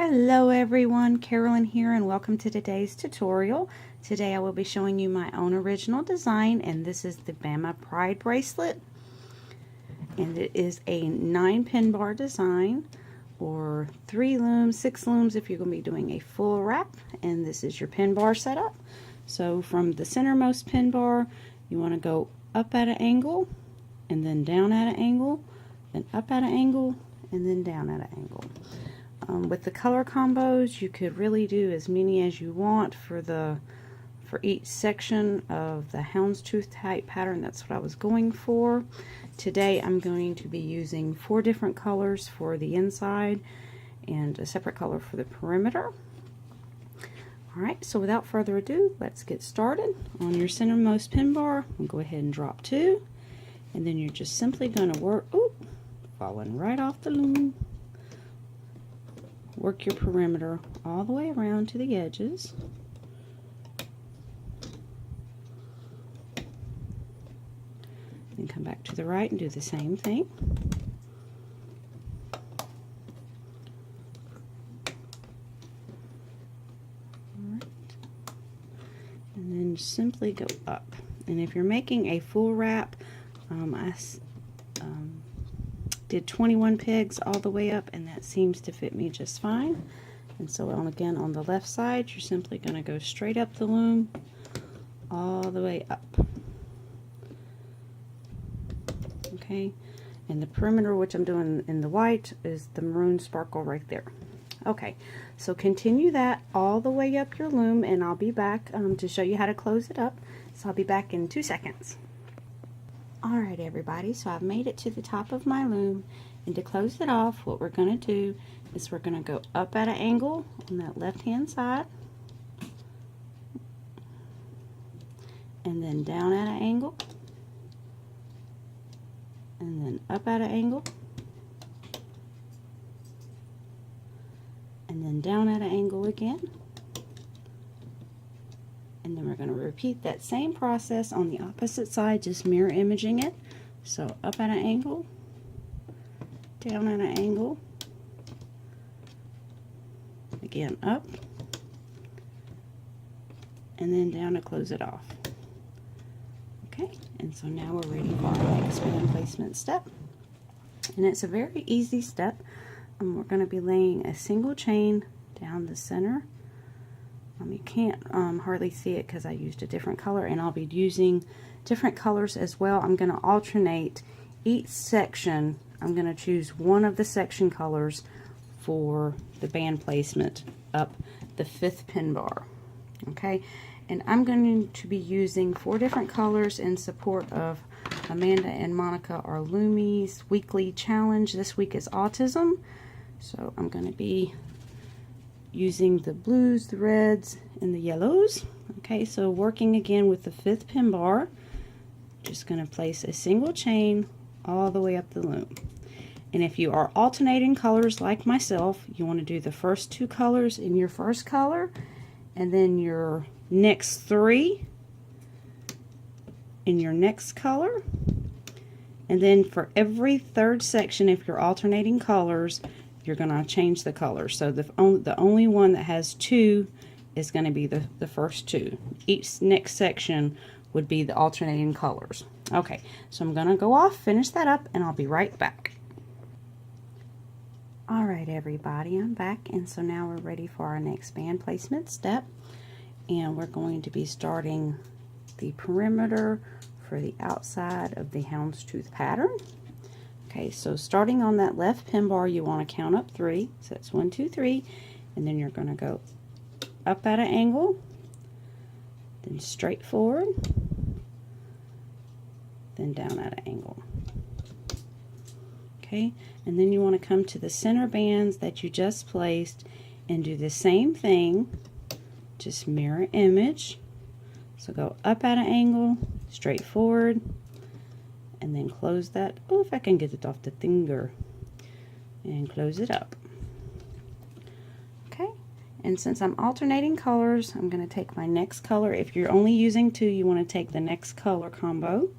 Hello everyone, Carolyn here and welcome to today's tutorial. Today I will be showing you my own original design, and this is the Bama Pride bracelet. And it is a 9-pin bar design, or 3 looms, 6 looms if you're going to be doing a full wrap. And this is your pin bar setup. So from the centermost pin bar, you want to go up at an angle, and then down at an angle, then up at an angle, and then down at an angle. With the color combos, you could really do as many as you want for each section of the houndstooth type pattern. That's what I was going for. Today I'm going to be using 4 different colors for the inside and a separate color for the perimeter. Alright, so without further ado, let's get started. On your centermost pin bar, we'll go ahead and drop 2, and then you're just simply going to work, falling right off the loom. Work your perimeter all the way around to the edges. Then come back to the right and do the same thing. Alright. And then simply go up. And if you're making a full wrap, I did 21 pegs all the way up, and that seems to fit me just fine. And so again, on the left side, you're simply going to go straight up the loom all the way up. Okay, and the perimeter, which I'm doing in the white, is the maroon sparkle right there. Okay, so continue that all the way up your loom, and I'll be back to show you how to close it up. So I'll be back in 2 seconds. Alright everybody, so I've made it to the top of my loom, and to close it off, what we're going to do is we're going to go up at an angle on that left hand side, and then down at an angle, and then up at an angle, and then down at an angle again. And then we're going to repeat that same process on the opposite side, just mirror imaging it. So up at an angle, down at an angle, again up, and then down to close it off. Okay, and so now we're ready for our next band placement step. And it's a very easy step. We're going to be laying a single chain down the center. You can't hardly see it because I used a different color, and I'll be using different colors as well. I'm going to alternate each section. I'm going to choose one of the section colors for the band placement up the 5th pin bar. Okay, and I'm going to be using 4 different colors in support of Amanda and Monica, our Loomies weekly challenge. This week is autism, so I'm going to be using the blues, the reds, and the yellows. Okay, so working again with the 5th pin bar, just going to place a single chain all the way up the loom. And if you are alternating colors like myself, you want to do the first 2 colors in your first color, and then your next 3 in your next color. And then for every 3rd section, if you're alternating colors, you're going to change the color. So the only one that has 2 is going to be the first 2. Each next section would be the alternating colors. Okay, so I'm going to go off, finish that up, and I'll be right back. Alright everybody, I'm back, and so now we're ready for our next band placement step. And we're going to be starting the perimeter for the outside of the houndstooth pattern. Okay, so starting on that left pin bar, you want to count up 3. So that's 1, 2, 3, and then you're going to go up at an angle, then straight forward, then down at an angle. Okay, and then you want to come to the center bands that you just placed and do the same thing, just mirror image. So go up at an angle, straight forward, and then close that. Oh, if I can get it off the finger, and close it up. Okay, and since I'm alternating colors, I'm going to take my next color. If you're only using 2, you want to take the next color combo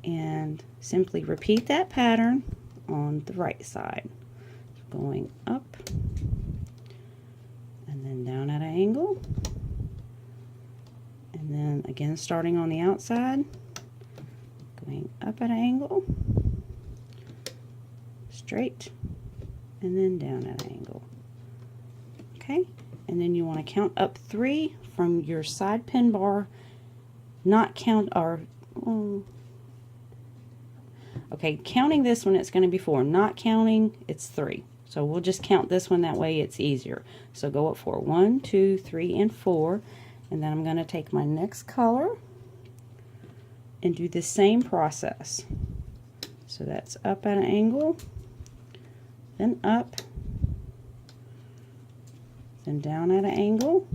and simply repeat that pattern on the right side. going up and then down at an angle, and then again starting on the outside, going up at an angle, straight, and then down at an angle. Okay, and then you want to count up 3 from your side pin bar, not count our okay, counting this one, it's going to be 4, not counting, it's 3. So we'll just count this one, that way it's easier. So go up 4, 1, 2, 3, and 4, and then I'm going to take my next color and do the same process. So that's up at an angle, then up, then down at an angle,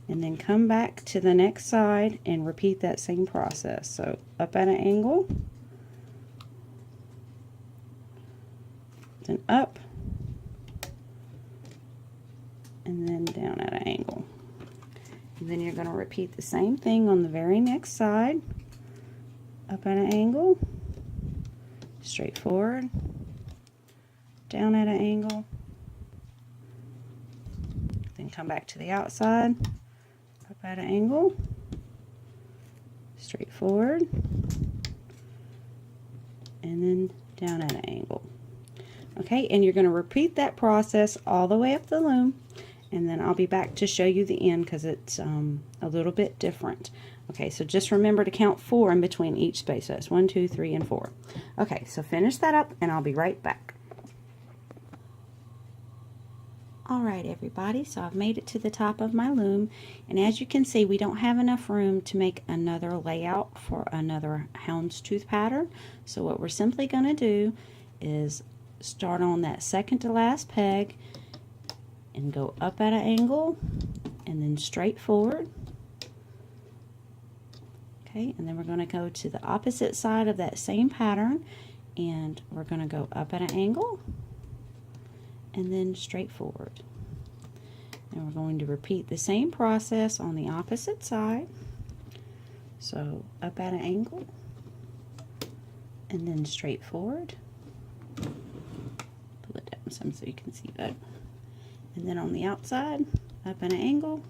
and then come back to the next side and repeat that same process. So up at an angle, then up, and then down at an angle. And then you're going to repeat the same thing on the very next side. Up at an angle, straight forward, down at an angle, then come back to the outside, up at an angle, straight forward, and then down at an angle. Okay, and you're going to repeat that process all the way up the loom, and then I'll be back to show you the end because it's a little bit different. Okay, so just remember to count 4 in between each space. So that's 1, 2, 3, and 4. Okay, so finish that up and I'll be right back. Alright everybody, so I've made it to the top of my loom, and as you can see we don't have enough room to make another layout for another houndstooth pattern. So what we're simply going to do is start on that second to last peg and go up at an angle and then straight forward. Okay, and then we're going to go to the opposite side of that same pattern and we're going to go up at an angle and then straight forward. And we're going to repeat the same process on the opposite side. So up at an angle and then straight forward. Pull it down some so you can see that. And then on the outside, up at an angle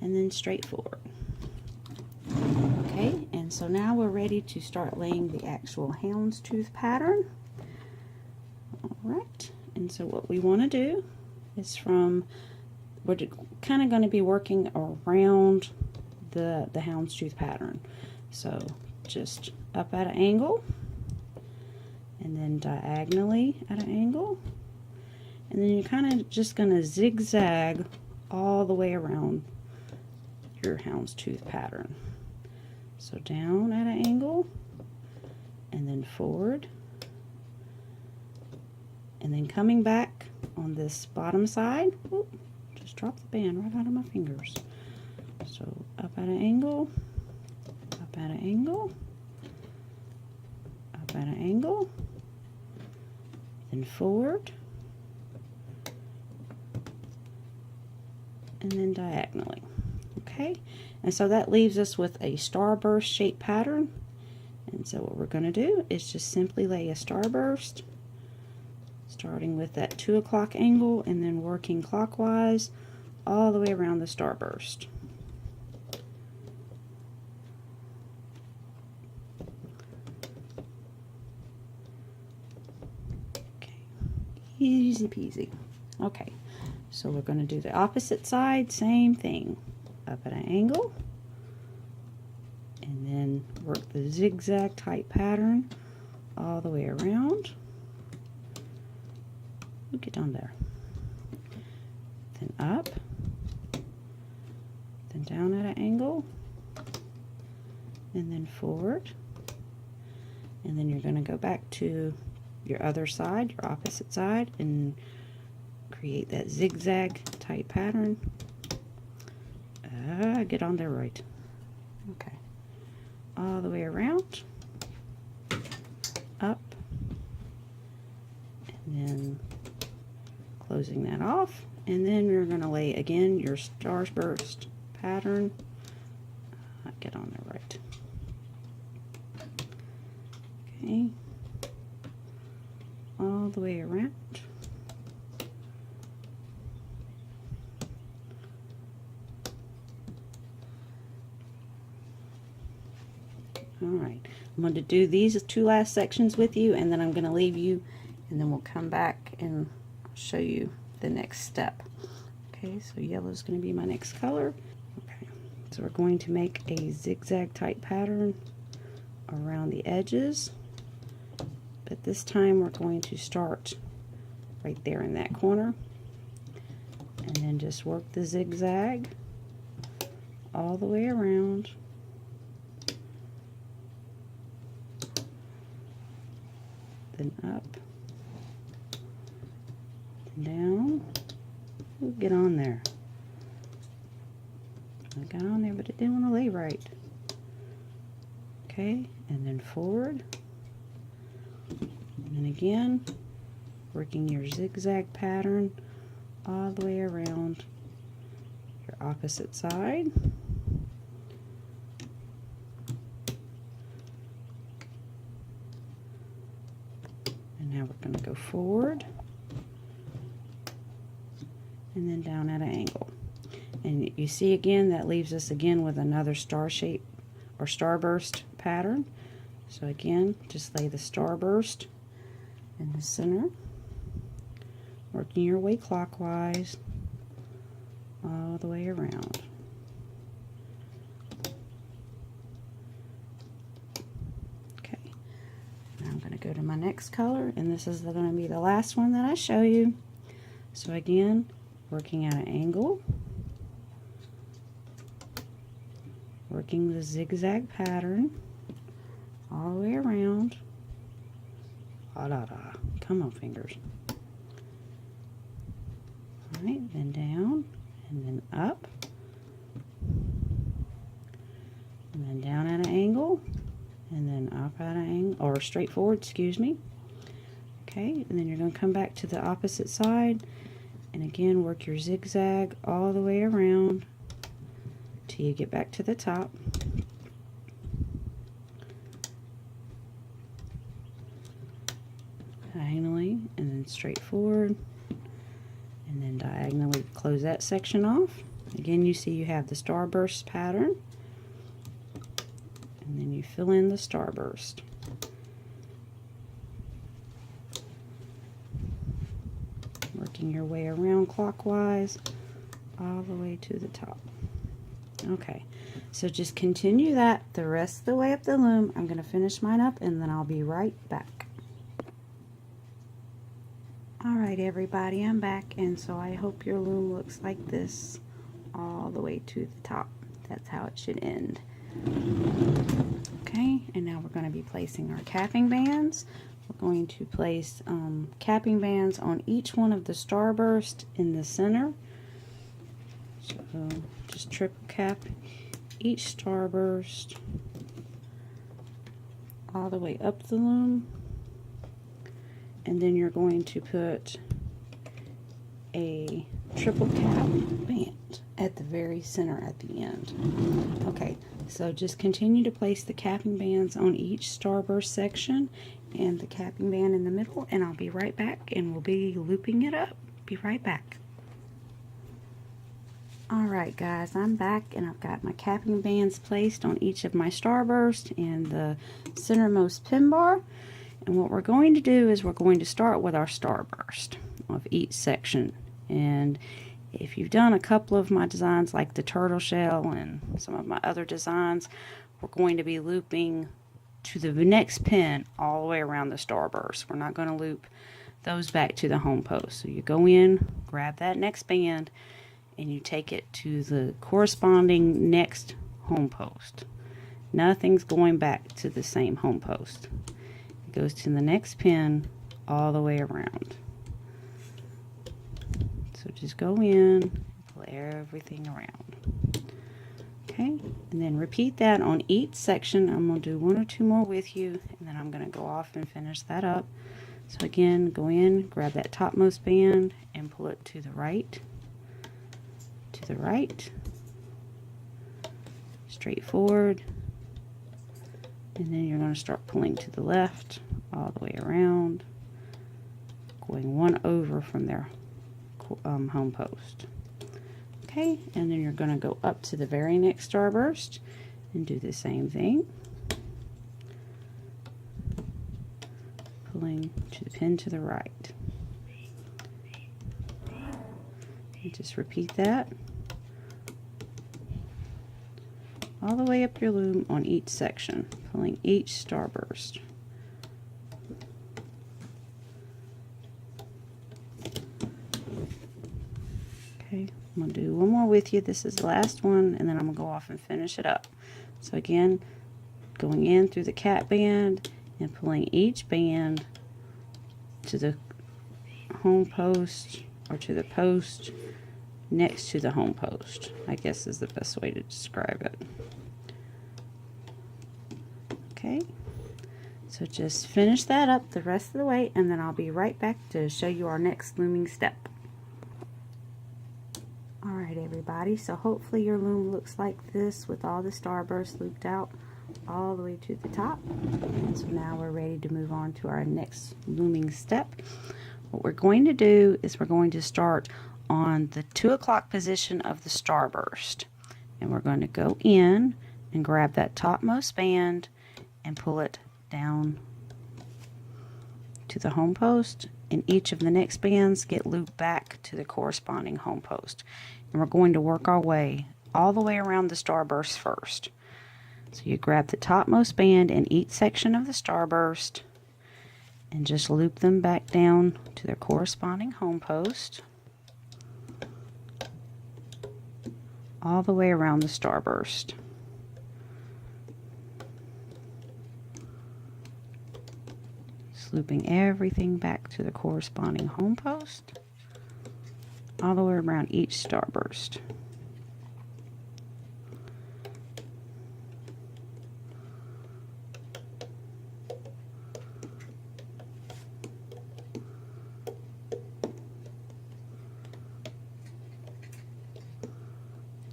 and then straight forward. Okay, and so now we're ready to start laying the actual houndstooth pattern. Alright, and so what we want to do is we're kind of going to be working around the houndstooth pattern. So just up at an angle and then diagonally at an angle, and then you're kind of just going to zigzag all the way around your houndstooth pattern. So down at an angle and then forward, and then coming back on this bottom side. Whoop, just dropped the band right out of my fingers. So up at an angle, up at an angle, up at an angle, then forward, and then diagonally. Okay, and so that leaves us with a starburst shape pattern. And so what we're going to do is just simply lay a starburst, starting with that 2 o'clock angle and then working clockwise all the way around the starburst. Okay, easy peasy. Okay, so we're going to do the opposite side, same thing. Up at an angle and then work the zigzag type pattern all the way around. We'll get down there. Then up, then down at an angle, and then forward. And then you're going to go back to your other side, your opposite side, and create that zigzag type pattern. Get on there right. Okay. All the way around, up, and then closing that off, and then you're going to lay again your starburst pattern. Get on there right. Okay. All the way around. Alright, I'm going to do these two last sections with you, and then I'm going to leave you, and then we'll come back and show you the next step. Okay, so yellow is going to be my next color. Okay, so we're going to make a zigzag type pattern around the edges, but this time we're going to start right there in that corner, and then just work the zigzag all the way around. Then up, and down. Ooh, get on there. I got on there, but it didn't want to lay right. Okay, and then forward. And then again, working your zigzag pattern all the way around your opposite side. And now we're going to go forward and then down at an angle. And you see again, that leaves us again with another star shape or starburst pattern. So again, just lay the starburst in the center, working your way clockwise all the way around. Okay, now I'm going to go to my next color, and this is going to be the last one that I show you. So again, working at an angle, working the zigzag pattern all the way around. Come on, fingers. Alright, then down, and then up, and then down at an angle, and then up at an angle, or straight forward, excuse me. Okay, and then you're going to come back to the opposite side, and again work your zigzag all the way around till you get back to the top. Diagonally, and then straight forward, and then diagonally close that section off. Again, you see you have the starburst pattern, and then you fill in the starburst. Working your way around clockwise all the way to the top. Okay, so just continue that the rest of the way up the loom. I'm going to finish mine up, and then I'll be right back. Alright everybody, I'm back, and so I hope your loom looks like this all the way to the top. That's how it should end. Okay, and now we're going to be placing our capping bands. We're going to place capping bands on each one of the starburst in the center. So just triple cap each starburst all the way up the loom. And then you're going to put a triple cap band at the very center at the end. Okay, so just continue to place the capping bands on each starburst section and the capping band in the middle, and I'll be right back and we'll be looping it up. Be right back. Alright guys, I'm back, and I've got my capping bands placed on each of my starburst and the centermost pin bar. And what we're going to do is we're going to start with our starburst of each section. And if you've done a couple of my designs like the turtle shell and some of my other designs, we're going to be looping to the next pin all the way around the starburst. We're not going to loop those back to the home post. So you go in, grab that next band, and you take it to the corresponding next home post. Nothing's going back to the same home post. It goes to the next pin all the way around. So just go in, pull everything around. Okay, and then repeat that on each section. I'm going to do one or two more with you, and then I'm going to go off and finish that up. So again, go in, grab that topmost band, and pull it to the right, straight forward. And then you're going to start pulling to the left all the way around, going one over from their home post. Okay, and then you're going to go up to the very next starburst and do the same thing. pulling to the pin to the right. And just repeat that all the way up your loom on each section, pulling each starburst. Okay, I'm going to do one more with you. This is the last one, and then I'm going to go off and finish it up. So again, going in through the cap band and pulling each band to the home post, or to the post next to the home post, I guess is the best way to describe it. Okay, so just finish that up the rest of the way, and then I'll be right back to show you our next looming step. Alright everybody, so hopefully your loom looks like this with all the starbursts looped out all the way to the top. And so now we're ready to move on to our next looming step. What we're going to do is we're going to start on the 2 o'clock position of the starburst, and we're going to go in and grab that topmost band and pull it down to the home post, and each of the next bands get looped back to the corresponding home post. And we're going to work our way all the way around the starburst first. So you grab the topmost band in each section of the starburst and just loop them back down to their corresponding home post, all the way around the starburst. Just looping everything back to the corresponding home post, all the way around each starburst.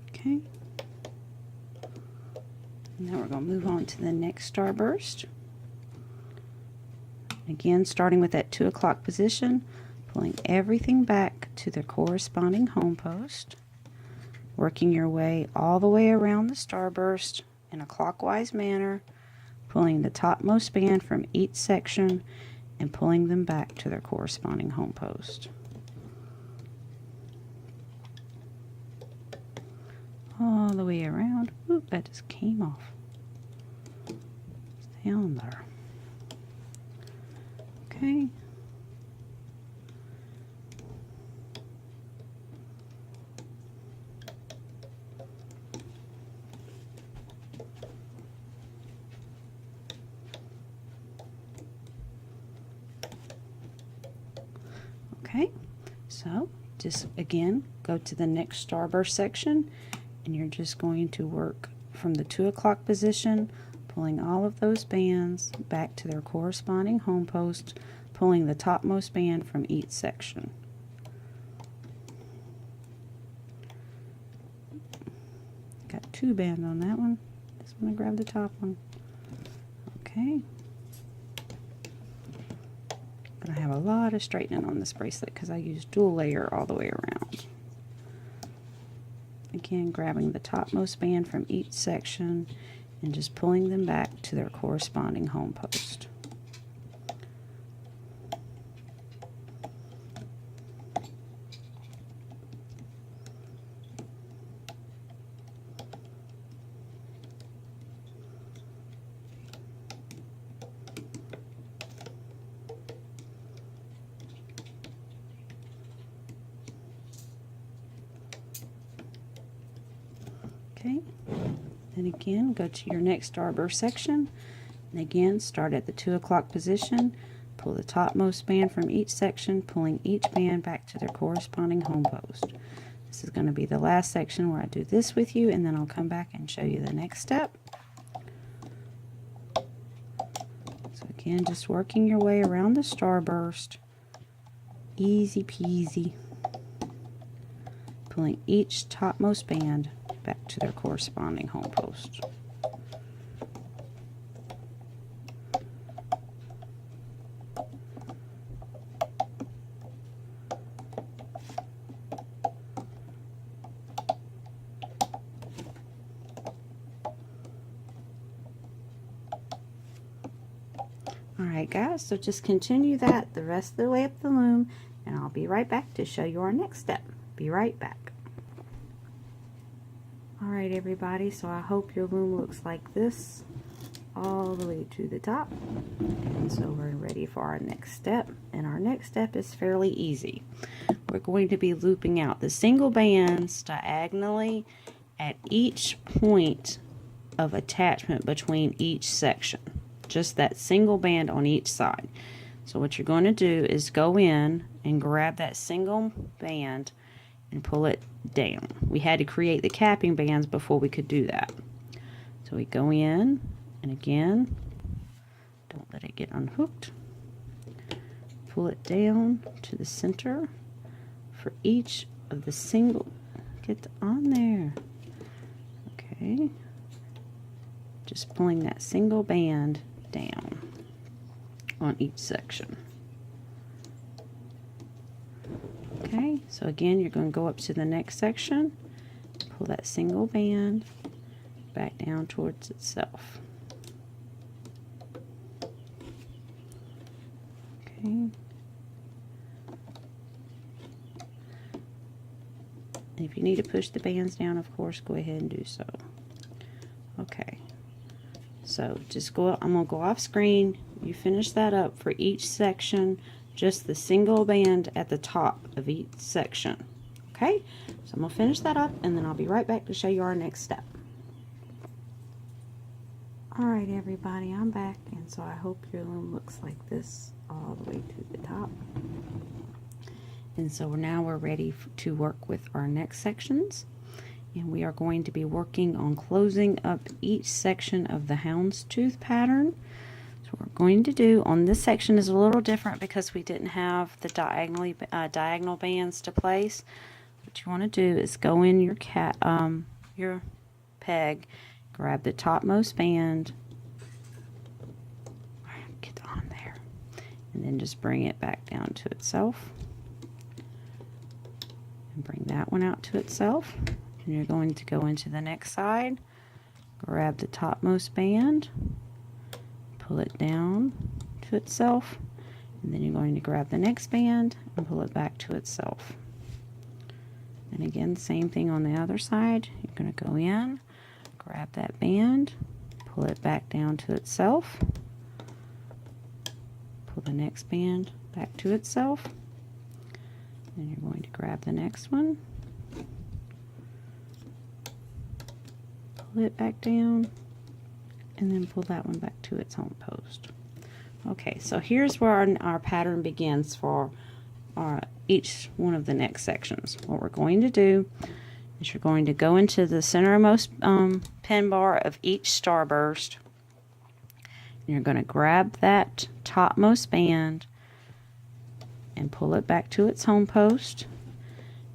Okay. Now we're going to move on to the next starburst. Again, starting with that 2 o'clock position, pulling everything back to the corresponding home post, working your way all the way around the starburst in a clockwise manner, pulling the topmost band from each section and pulling them back to their corresponding home post. All the way around. Oop, that just came off. Stay on there. Okay. Okay, so just again go to the next starburst section, and you're just going to work from the 2 o'clock position, pulling all of those bands back to their corresponding home post, pulling the topmost band from each section. Got 2 bands on that one. Just want to grab the top one. Okay. Gonna have a lot of straightening on this bracelet because I use dual layer all the way around. Again, grabbing the topmost band from each section and just pulling them back to their corresponding home post. Okay, then again go to your next starburst section, and again start at the 2 o'clock position, pull the topmost band from each section, pulling each band back to their corresponding home post. This is going to be the last section where I do this with you, and then I'll come back and show you the next step. So again, just working your way around the starburst, easy peasy, pulling each topmost band back to their corresponding home post. Alright guys, so just continue that the rest of the way up the loom, and I'll be right back to show you our next step. Be right back. Alright everybody, so I hope your loom looks like this all the way to the top. And so we're ready for our next step, and our next step is fairly easy. We're going to be looping out the single bands diagonally at each point of attachment between each section. Just that single band on each side. So what you're going to do is go in and grab that single band and pull it down. We had to create the capping bands before we could do that. So we go in, and again, don't let it get unhooked. Pull it down to the center for each of the single. Get on there. Okay. Just pulling that single band down on each section. Okay, so again, you're going to go up to the next section, pull that single band back down towards itself. Okay. And if you need to push the bands down, of course, go ahead and do so. Okay. So just go, I'm going to go off screen. You finish that up for each section, just the single band at the top of each section. Okay, so I'm going to finish that up, and then I'll be right back to show you our next step. Alright everybody, I'm back, and so I hope your loom looks like this all the way to the top. And so now we're ready to work with our next sections. And we are going to be working on closing up each section of the houndstooth pattern. So what we're going to do on this section is a little different because we didn't have the diagonal bands to place. What you want to do is go in your peg, grab the topmost band, get on there, and then just bring it back down to itself, and bring that one out to itself. And you're going to go into the next side, grab the topmost band, pull it down to itself, and then you're going to grab the next band and pull it back to itself. And again, same thing on the other side. You're going to go in, grab that band, pull it back down to itself, pull the next band back to itself, and you're going to grab the next one, it back down, and then pull that one back to its home post. Okay, so here's where our pattern begins for each one of the next sections. What we're going to do is you're going to go into the centermost pin bar of each starburst, and you're going to grab that topmost band and pull it back to its home post,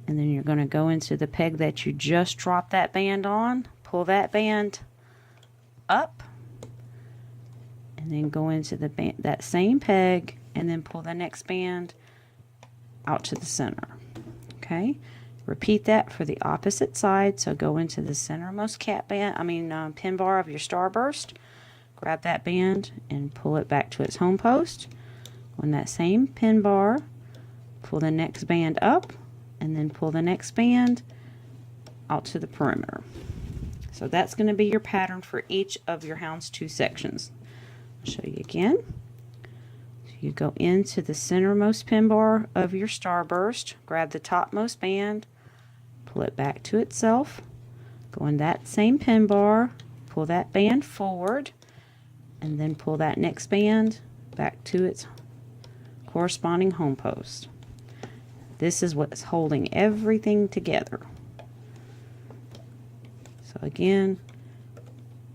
and then you're going to go into the peg that you just dropped that band on, pull that band up, and then go into that same peg, and then pull the next band out to the center. Okay, repeat that for the opposite side. So go into the centermost pin bar of your starburst, grab that band and pull it back to its home post. On that same pin bar, pull the next band up, and then pull the next band out to the perimeter. So that's going to be your pattern for each of your houndstooth sections. I'll show you again. So you go into the centermost pin bar of your starburst, grab the topmost band, pull it back to itself, go in that same pin bar, pull that band forward, and then pull that next band back to its corresponding home post. This is what's holding everything together. So again,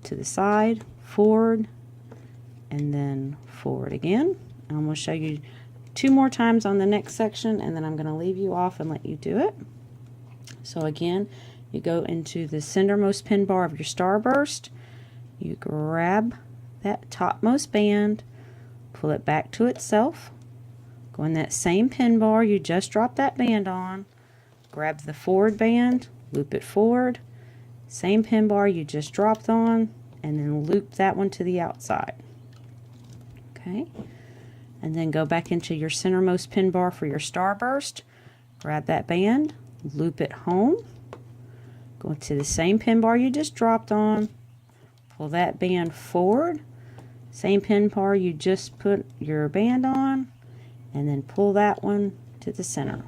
to the side, forward, and then forward again. I'm going to show you 2 more times on the next section, and then I'm going to leave you off and let you do it. So again, you go into the centermost pin bar of your starburst, you grab that topmost band, pull it back to itself, go in that same pin bar you just dropped that band on, grab the forward band, loop it forward, same pin bar you just dropped on, and then loop that one to the outside. Okay, and then go back into your centermost pin bar for your starburst. Grab that band, loop it home, go to the same pin bar you just dropped on, pull that band forward, same pin bar you just put your band on, and then pull that one to the center.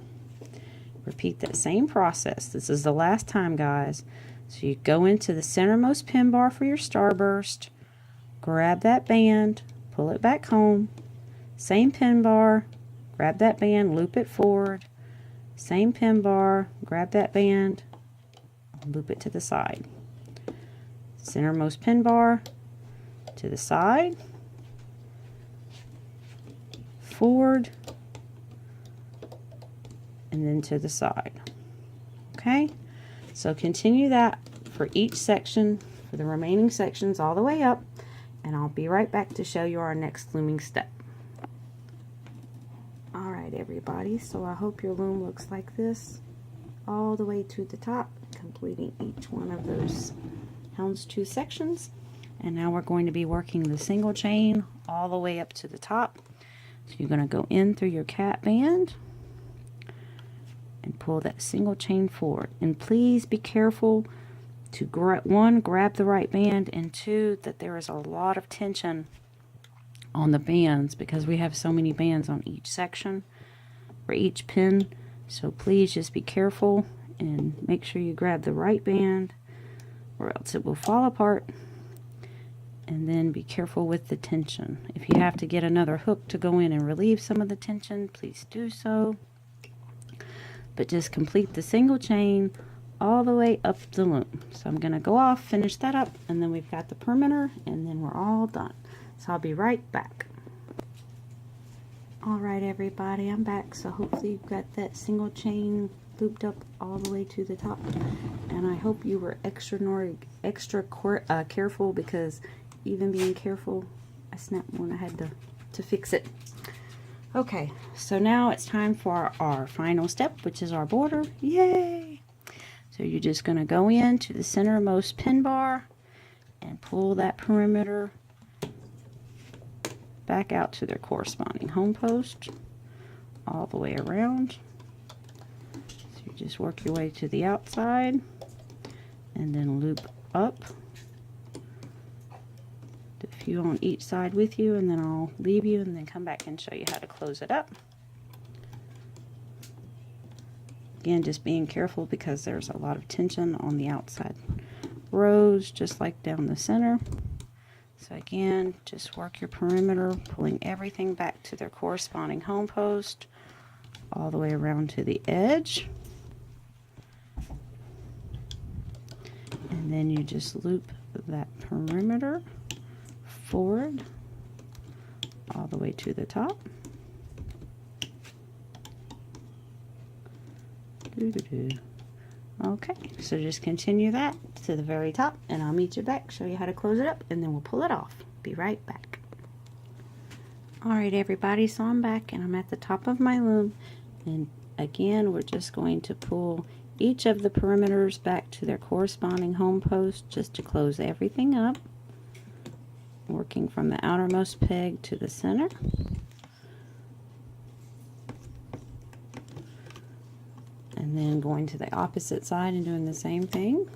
Repeat that same process. This is the last time, guys. So you go into the centermost pin bar for your starburst, grab that band, pull it back home, same pin bar, grab that band, loop it forward, same pin bar, grab that band, loop it to the side. Centermost pin bar to the side, forward, and then to the side. Okay, so continue that for each section, for the remaining sections all the way up, and I'll be right back to show you our next looming step. Alright everybody, so I hope your loom looks like this all the way to the top, completing each one of those houndstooth sections. And now we're going to be working the single chain all the way up to the top. So you're going to go in through your cat band and pull that single chain forward. And please be careful to grab the right band, and two, that there is a lot of tension on the bands because we have so many bands on each section for each pin. So please just be careful and make sure you grab the right band or else it will fall apart. And then be careful with the tension. If you have to get another hook to go in and relieve some of the tension, please do so. But just complete the single chain all the way up the loom. So I'm going to go off, finish that up, and then we've got the perimeter, and then we're all done. So I'll be right back. Alright everybody, I'm back. So hopefully you've got that single chain looped up all the way to the top. And I hope you were extra careful, because even being careful, I snapped when I had to fix it. Okay, so now it's time for our final step, which is our border. Yay! So you're just going to go into the centermost pin bar and pull that perimeter back out to their corresponding home post all the way around. So you just work your way to the outside and then loop up. A few on each side with you, and then I'll leave you and then come back and show you how to close it up. Again, just being careful because there's a lot of tension on the outside rows, just like down the center. So again, just work your perimeter, pulling everything back to their corresponding home post all the way around to the edge. And then you just loop that perimeter forward all the way to the top. Okay, so just continue that to the very top, and I'll meet you back, show you how to close it up, and then we'll pull it off. Be right back. Alright everybody, so I'm back and I'm at the top of my loom, and again we're just going to pull each of the perimeters back to their corresponding home post just to close everything up, working from the outermost peg to the center. And then going to the opposite side and doing the same thing.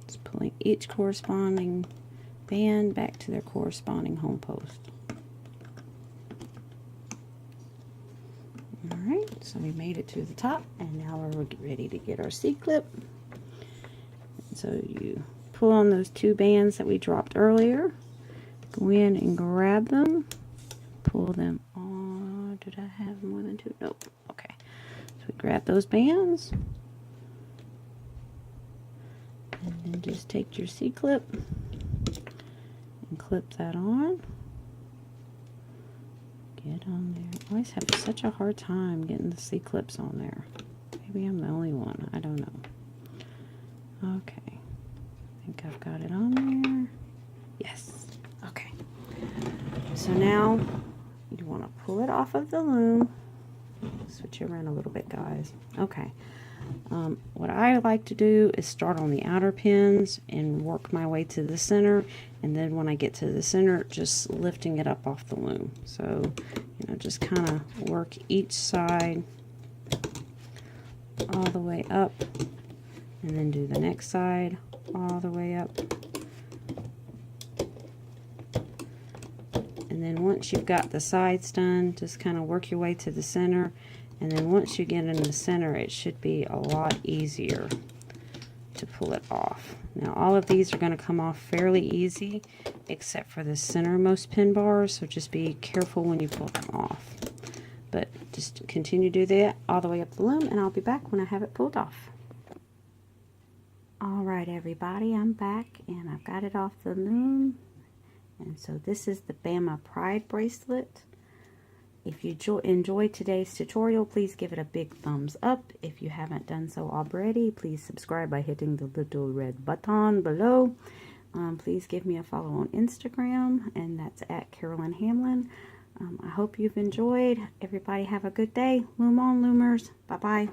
Just pulling each corresponding band back to their corresponding home post. Alright, so we made it to the top, and now we're ready to get our C-clip. So you pull on those two bands that we dropped earlier, go in and grab them, pull them on. Did I have more than two? Nope. Okay. So we grab those bands, and then just take your C-clip and clip that on. Get on there. I always have such a hard time getting the C-clips on there. Maybe I'm the only one. I don't know. Okay. I think I've got it on there. Yes. Okay. So now you want to pull it off of the loom. Switch it around a little bit, guys. Okay. What I like to do is start on the outer pins and work my way to the center, and then when I get to the center, just lifting it up off the loom. So, you know, just kind of work each side all the way up, and then do the next side all the way up. And then once you've got the sides done, just kind of work your way to the center. And then once you get in the center, it should be a lot easier to pull it off. Now all of these are going to come off fairly easy, except for the centermost pin bars, so just be careful when you pull them off. But just continue to do that all the way up the loom, and I'll be back when I have it pulled off. Alright everybody, I'm back, and I've got it off the loom. And so this is the Bama Pride bracelet. If you enjoyed today's tutorial, please give it a big thumbs up. If you haven't done so already, please subscribe by hitting the little red button below. Please give me a follow on Instagram, and that's at Carolyn Hamlin. I hope you've enjoyed. Everybody have a good day. Loom on, Loomers. Bye-bye.